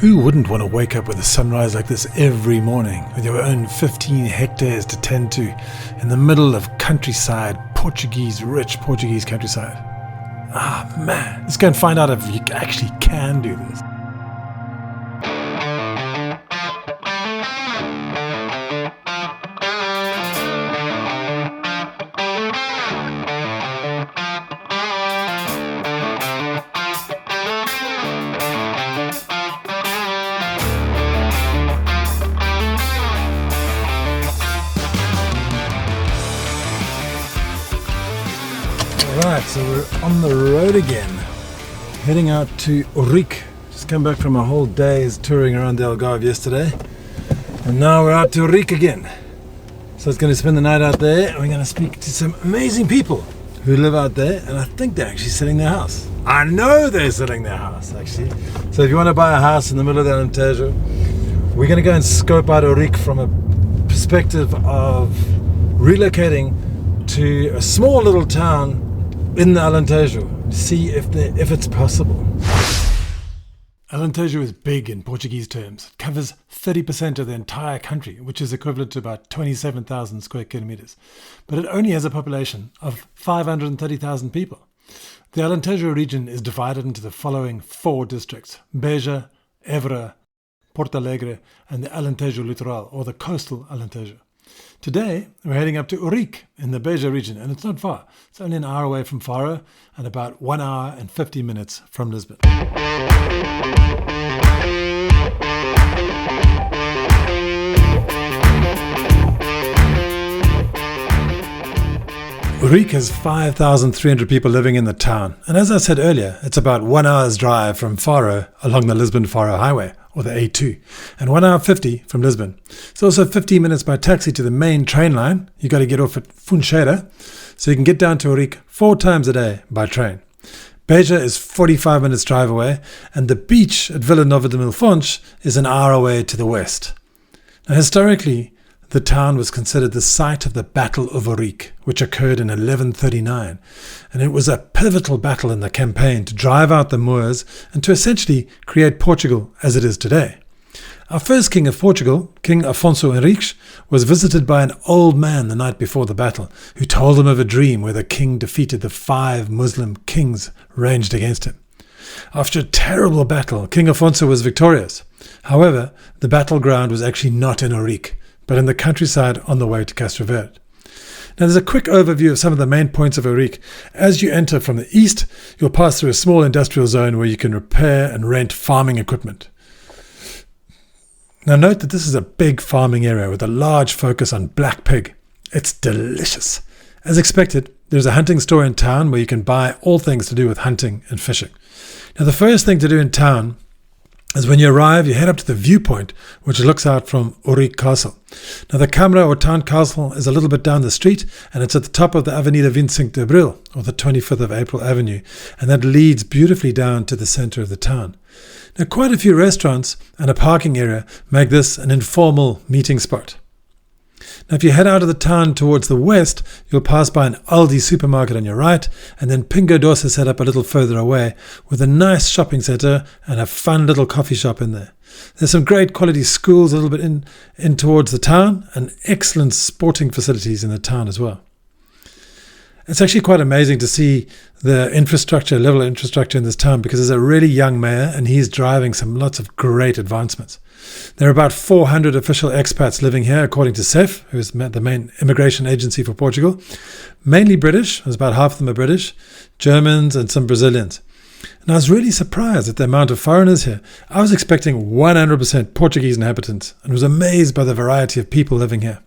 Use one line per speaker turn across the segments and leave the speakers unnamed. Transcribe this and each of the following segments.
Who wouldn't want to wake up with a sunrise like this every morning, with your own 15 hectares to tend to, in the middle of countryside, rich Portuguese countryside? Ah, man, let's go and find out if you actually can do this. Right, so we're on the road again, heading out to Ourique. Just come back from a whole day's touring around the Algarve yesterday, and now we're out to Ourique again. So it's going to spend the night out there, and we're going to speak to some amazing people who live out there, and I think they're actually selling their house. I know they're selling their house, actually. So if you want to buy a house in the middle of the Alentejo, we're going to go and scope out Ourique from a perspective of relocating to a small little town in the Alentejo, to see if it's possible. Alentejo is big in Portuguese terms. It covers 30% of the entire country, which is equivalent to about 27,000 square kilometers. But it only has a population of 530,000 people. The Alentejo region is divided into the following 4 districts: Beja, Évora, Porto Alegre, and the Alentejo Litoral, or the coastal Alentejo. Today, we're heading up to Ourique in the Beja region, and it's not far. It's only an hour away from Faro and about 1 hour and 50 minutes from Lisbon. Ourique has 5,300 people living in the town, and as I said earlier, it's about 1 hour's drive from Faro along the Lisbon-Faro highway, or the A2, and 1 hour 50 from Lisbon. It's also 15 minutes by taxi to the main train line. You got to get off at Funcheira, so you can get down to Ourique 4 times a day by train. Beja is 45 minutes drive away, and the beach at Vila Nova de Mil Fontes is an hour away to the west. Now, historically, the town was considered the site of the Battle of Ourique, which occurred in 1139, and it was a pivotal battle in the campaign to drive out the Moors and to essentially create Portugal as it is today. Our first king of Portugal, King Afonso Henriques, was visited by an old man the night before the battle, who told him of a dream where the king defeated the 5 Muslim kings ranged against him. After a terrible battle, King Afonso was victorious. However, the battleground was actually not in Ourique, but in the countryside on the way to Castro Verde. Now, there's a quick overview of some of the main points of Ourique. As you enter from the east, you'll pass through a small industrial zone where you can repair and rent farming equipment. Now, note that this is a big farming area with a large focus on black pig. It's delicious. As expected, there's a hunting store in town where you can buy all things to do with hunting and fishing. Now, the first thing to do in town is when you arrive, you head up to the viewpoint, which looks out from Ourique Castle. Now, the Câmara or town castle is a little bit down the street, and it's at the top of the Avenida 25 de Abril, or the 25th of April Avenue, and that leads beautifully down to the center of the town. Now, quite a few restaurants and a parking area make this an informal meeting spot. Now, if you head out of the town towards the west, you'll pass by an Aldi supermarket on your right, and then Pingo Doce is set up a little further away with a nice shopping centre and a fun little coffee shop in there. There's some great quality schools a little bit in towards the town, and excellent sporting facilities in the town as well. It's actually quite amazing to see the level of infrastructure in this town, because there's a really young mayor and he's driving lots of great advancements. There are about 400 official expats living here, according to CEF, who is the main immigration agency for Portugal. Mainly British, there's about half of them are British, Germans and some Brazilians. And I was really surprised at the amount of foreigners here. I was expecting 100% Portuguese inhabitants and was amazed by the variety of people living here.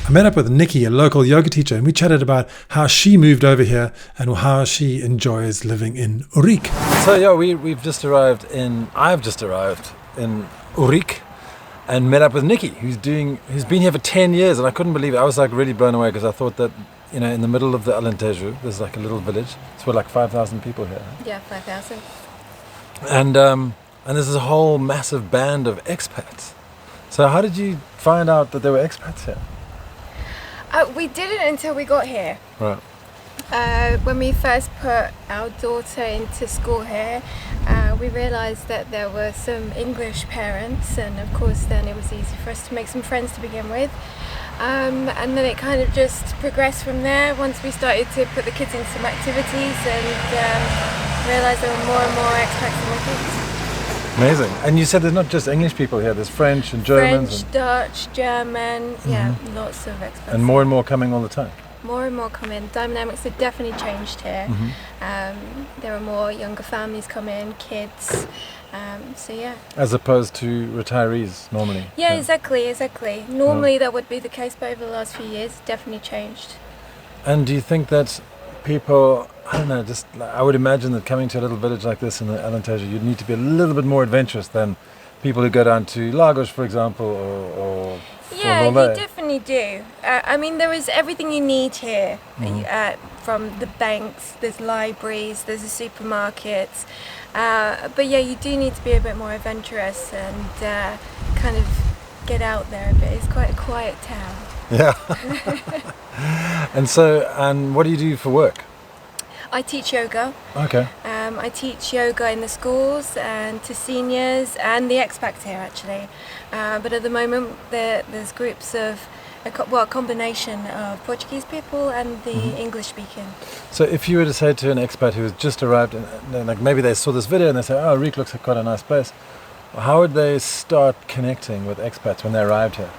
I met up with Nikki, a local yoga teacher, and we chatted about how she moved over here and how she enjoys living in Ourique. So yeah, I've just arrived in Ourique and met up with Nikki, who's been here for 10 years, and I couldn't believe it. I was like really blown away, because I thought that, in the middle of the Alentejo, there's like a little village. It's like 5,000 people here.
Yeah, 5,000.
And and there's a whole massive band of expats. So how did you find out that there were expats here?
We didn't until we got here.
Right.
When we first put our daughter into school here, we realised that there were some English parents, and of course then it was easy for us to make some friends to begin with. And then it kind of just progressed from there once we started to put the kids in some activities and realised there were more and more expats in the kids.
Amazing. And you said there's not just English people here, there's French and Germans.
French, Dutch, German, yeah, lots of expats.
And more coming all the time.
More and more come in. Dynamics have definitely changed here. There are more younger families come in, kids. So yeah.
As opposed to retirees normally.
Yeah, exactly. Normally that would be the case, but over the last few years, it's definitely changed.
And do you think that people, I don't know, I would imagine that coming to a little village like this in the Alentejo, you'd need to be a little bit more adventurous than people who go down to Lagos, for example, or
yeah, you definitely do. I mean, there is everything you need here. From the banks, there's libraries, there's the supermarkets. But yeah, you do need to be a bit more adventurous and kind of get out there a bit. It's quite a quiet town.
Yeah. And what do you do for work?
I teach yoga.
Okay.
I teach yoga in the schools and to seniors and the expats here actually. But at the moment there's groups of a combination of Portuguese people and the English speaking.
So if you were to say to an expat who has just arrived, and like maybe they saw this video and they say, oh, Ourique looks like quite a nice place, how would they start connecting with expats when they arrived here?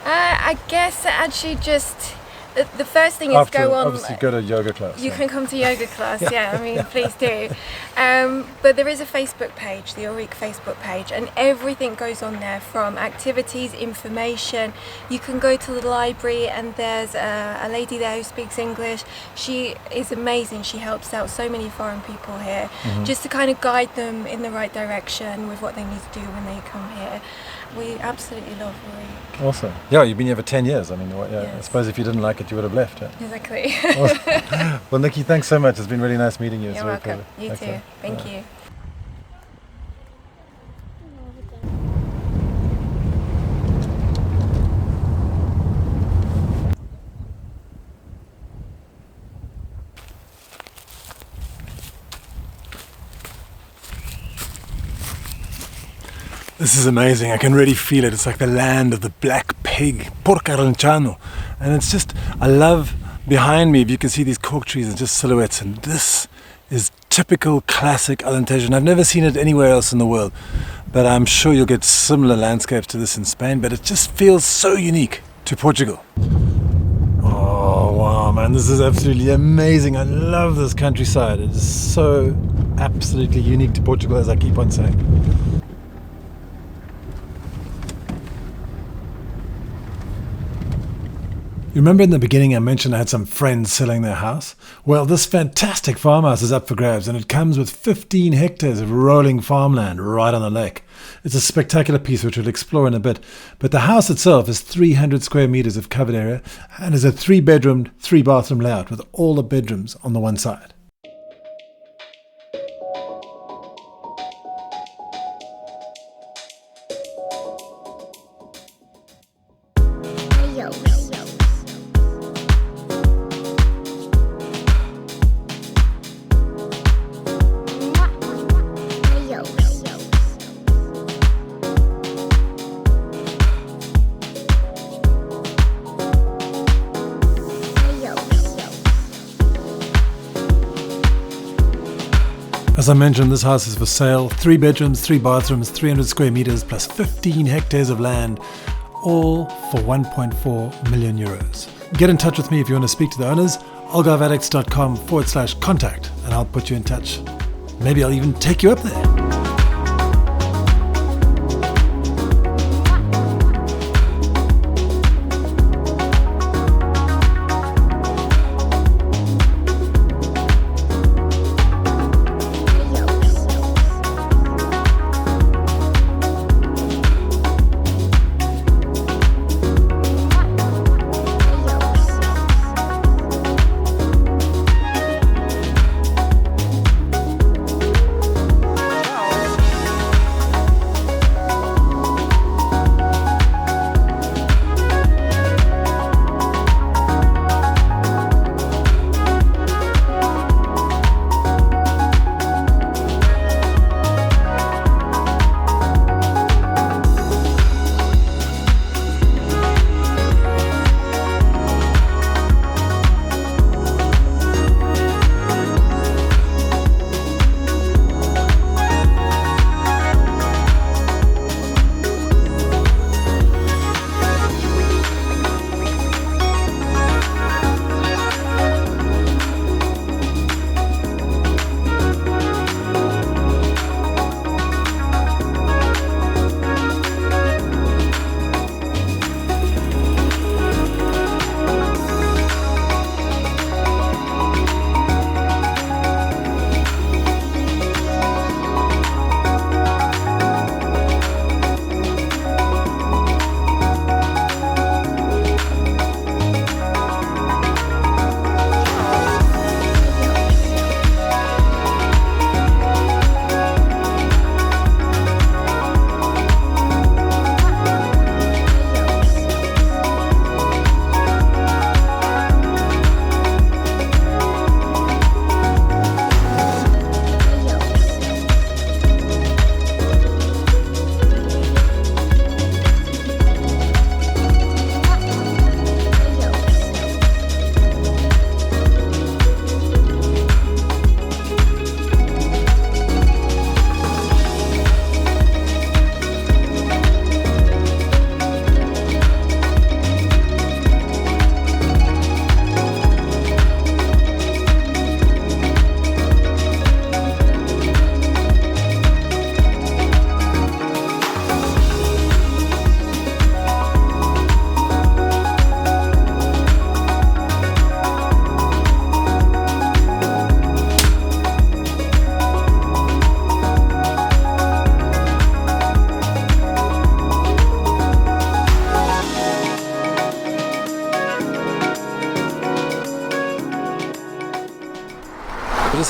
I guess actually just the first thing is go on.
Obviously, go to yoga class.
You can come to yoga class, yeah. I mean, please do. But there is a Facebook page, the Ourique Facebook page, and everything goes on there from activities, information. You can go to the library, and there's a lady there who speaks English. She is amazing. She helps out so many foreign people here, just to kind of guide them in the right direction with what they need to do when they come here. We absolutely love Ourique.
Awesome. Yeah, you've been here for 10 years. I mean,
Yes.
I suppose if you didn't like it, you would have left. Yeah?
Exactly.
Awesome. Well, Nikki, thanks so much. It's been really nice meeting you.
You're welcome. You too. Thank you.
This is amazing. I can really feel it. It's like the land of the black pig, portugal. And it's just, I love behind me, if you can see these cork trees and just silhouettes. And this is typical classic Alentejo. And I've never seen it anywhere else in the world. But I'm sure you'll get similar landscapes to this in Spain. But it just feels so unique to Portugal. Oh, wow, man. This is absolutely amazing. I love this countryside. It is so absolutely unique to Portugal, as I keep on saying. You remember in the beginning I mentioned I had some friends selling their house? Well, this fantastic farmhouse is up for grabs, and it comes with 15 hectares of rolling farmland right on the lake. It's a spectacular piece which we'll explore in a bit, but the house itself is 300 square meters of covered area and is a 3-bedroom, 3-bathroom layout with all the bedrooms on the one side. As I mentioned, this house is for sale. 3 bedrooms, 3 bathrooms, 300 square meters, plus 15 hectares of land, all for 1.4 million euros. Get in touch with me if you want to speak to the owners. algarveaddicts.com/contact, and I'll put you in touch. Maybe I'll even take you up there.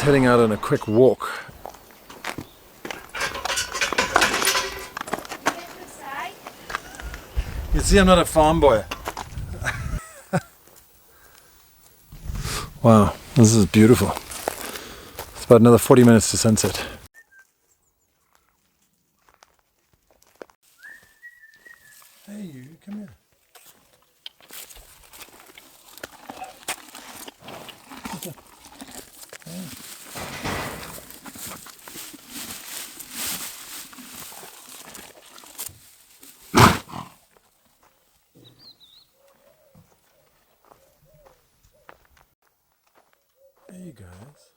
just heading out on a quick walk. You see, I'm not a farm boy. Wow, this is beautiful. It's about another 40 minutes to sunset. Hey, you, come here. Hey, you guys.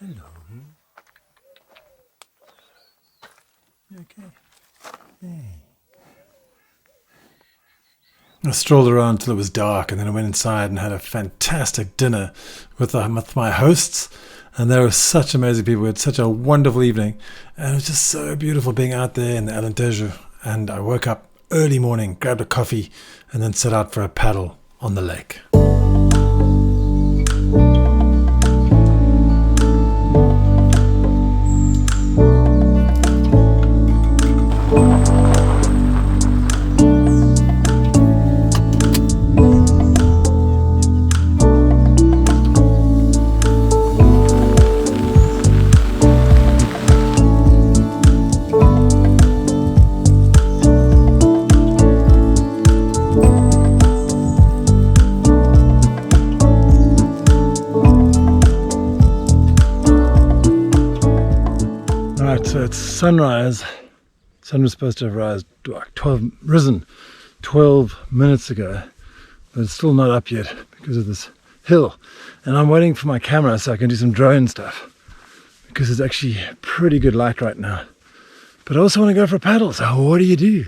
Hello. You okay? Hey. I strolled around till it was dark, and then I went inside and had a fantastic dinner with my hosts, and they were such amazing people. We had such a wonderful evening, and it was just so beautiful being out there in the Alentejo. And I woke up early morning, grabbed a coffee, and then set out for a paddle on the lake. So it's sunrise. Sun was supposed to have risen 12 minutes ago, but it's still not up yet because of this hill. And I'm waiting for my camera so I can do some drone stuff, because it's actually pretty good light right now. But I also want to go for a paddle, so what do?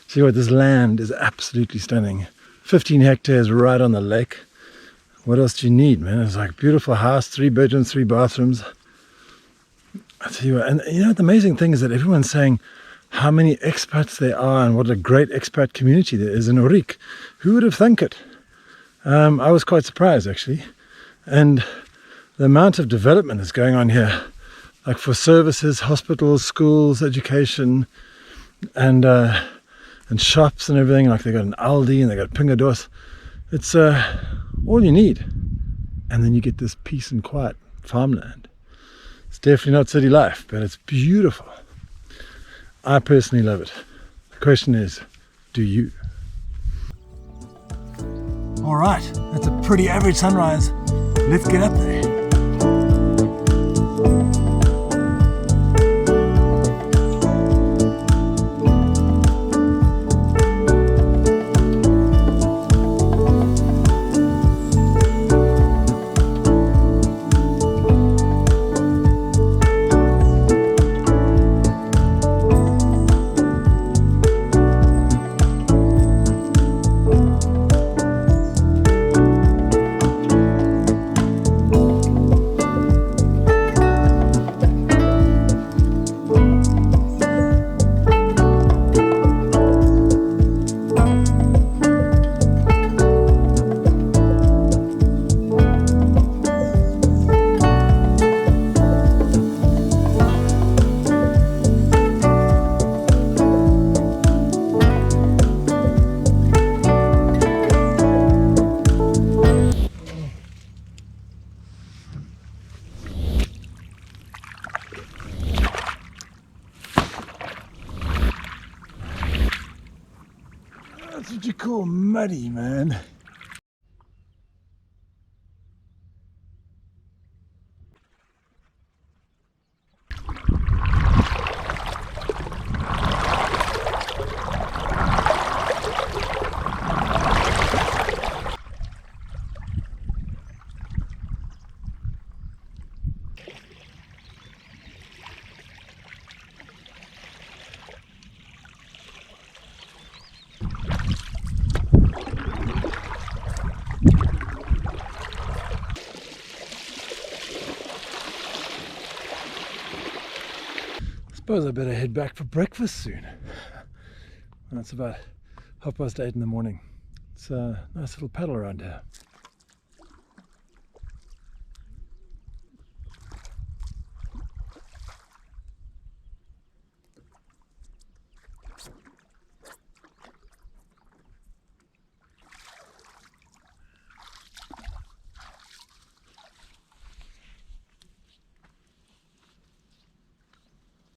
See what, this land is absolutely stunning. 15 hectares right on the lake. What else do you need, man? It's like a beautiful house, 3 bedrooms, 3 bathrooms. I tell you what, and you know, the amazing thing is that everyone's saying how many expats there are and what a great expat community there is in Ourique. Who would have thunk it? I was quite surprised, actually. And the amount of development that's going on here, like for services, hospitals, schools, education, and shops and everything. Like they got an Aldi and they got Pingados. It's all you need. And then you get this peace and quiet farmland. It's definitely not city life, but it's beautiful. I personally love it. The question is, do you? All right, that's a pretty average sunrise. Let's get up there. That's what you call muddy, man. Suppose I better head back for breakfast soon. It's about 8:30 in the morning. It's a nice little paddle around here.